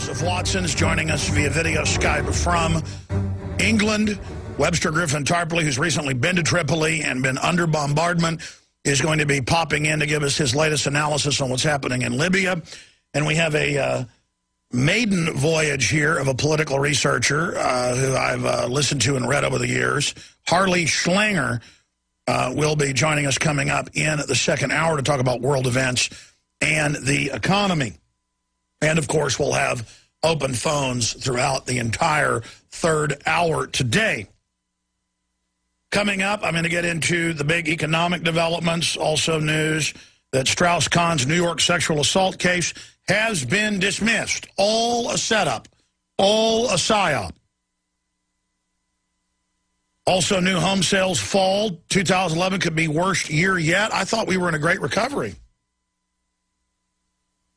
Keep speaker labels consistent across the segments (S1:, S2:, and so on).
S1: Joseph Watson's joining us via video Skype from England. Webster Griffin Tarpley, who's recently been to Tripoli and been under bombardment, is going to be popping in to give us his latest analysis on what's happening in Libya. And we have a maiden voyage here of a political researcher who I've listened to and read over the years. Harley Schlanger will be joining us coming up in the second hour to talk about world events and the economy. And, of course, we'll have open phones throughout the entire third hour today. Coming up, I'm going to get into the big economic developments, also news that Strauss-Kahn's New York sexual assault case has been dismissed. All a setup, all a psyop. Also, new home sales fall. 2011 could be worst year yet. I thought we were in a great recovery.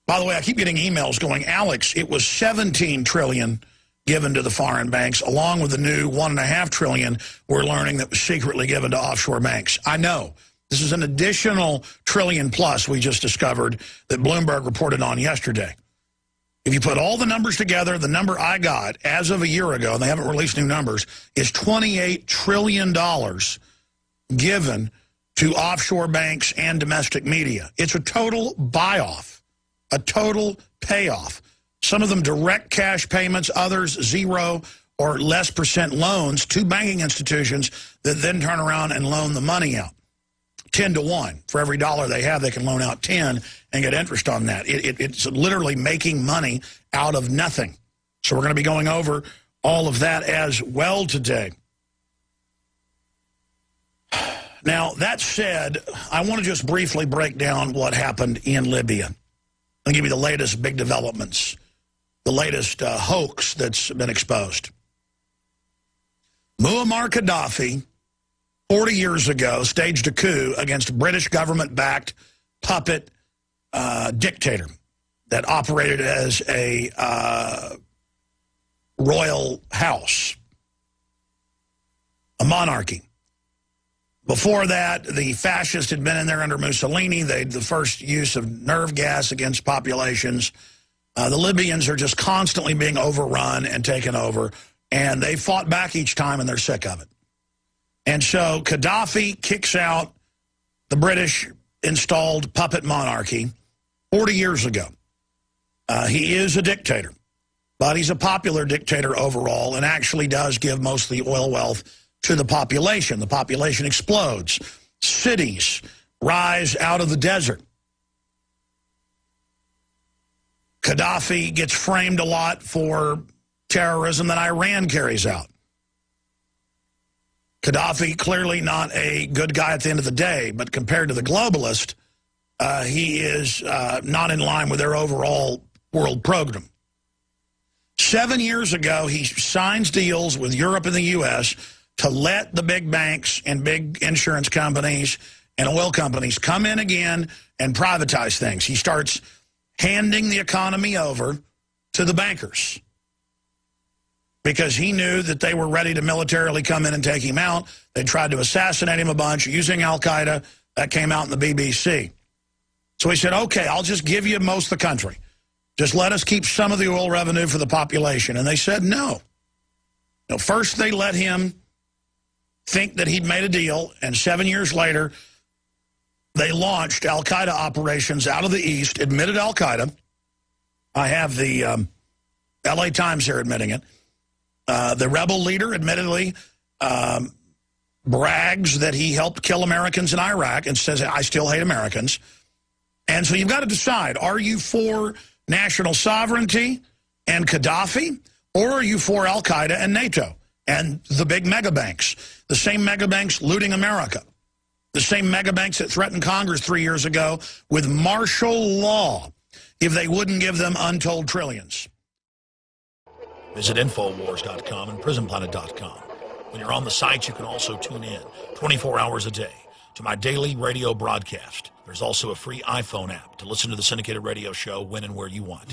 S1: By the way, I keep getting emails going, Alex, it was $17 trillion given to the foreign banks, along with the new $1.5 trillion we're learning that was secretly given to offshore banks. I know. This is an additional trillion plus we just discovered that Bloomberg reported on yesterday. If you put all the numbers together, the number I got as of a year ago, and they haven't released new numbers, is $28 trillion given to offshore banks and domestic media. It's a total buy-off. A total payoff. Some of them direct cash payments, others 0 or less % loans to banking institutions that then turn around and loan the money out. 10 to 1. For every dollar they have, they can loan out 10 and get interest on that. It's literally making money out of nothing. So we're going to be going over all of that as well today. Now, that said, I want to just briefly break down what happened in Libya. I'll give you the latest big developments, the latest hoax that's been exposed. Muammar Gaddafi, 40 years ago, staged a coup against British government-backed puppet dictator that operated as a royal house, a monarchy. Before that, the fascists had been in there under Mussolini. The first use of nerve gas against populations. The Libyans are just constantly being overrun and taken over, and they fought back each time, and they're sick of it. And so Gaddafi kicks out the British-installed puppet monarchy 40 years ago. He is a dictator, but he's a popular dictator overall and actually does give most of the oil wealth to the population. The population explodes. Cities rise out of the desert. Gaddafi gets framed a lot for terrorism that Iran carries out. Gaddafi, clearly not a good guy at the end of the day, but compared to the globalist, he is not in line with their overall world program. 7 years ago, he signs deals with Europe and the U.S. to let the big banks and big insurance companies and oil companies come in again and privatize things. He starts handing the economy over to the bankers because he knew that they were ready to militarily come in and take him out. They tried to assassinate him a bunch using Al-Qaeda. That came out in the BBC. So he said, okay, I'll just give you most of the country. Just let us keep some of the oil revenue for the population. And they said no. Now, first they let him think that he'd made a deal, and 7 years later, they launched Al-Qaeda operations out of the East, admitted Al-Qaeda. I have the L.A. Times here admitting it. The rebel leader, admittedly, brags that he helped kill Americans in Iraq and says, I still hate Americans. And so you've got to decide, are you for national sovereignty and Gaddafi, or are you for Al-Qaeda and NATO and the big mega banks? The same mega banks looting America. The same mega banks that threatened Congress 3 years ago with martial law if they wouldn't give them untold trillions. Visit Infowars.com and PrisonPlanet.com. When you're on the site, you can also tune in 24 hours a day to my daily radio broadcast. There's also a free iPhone app to listen to the syndicated radio show when and where you want.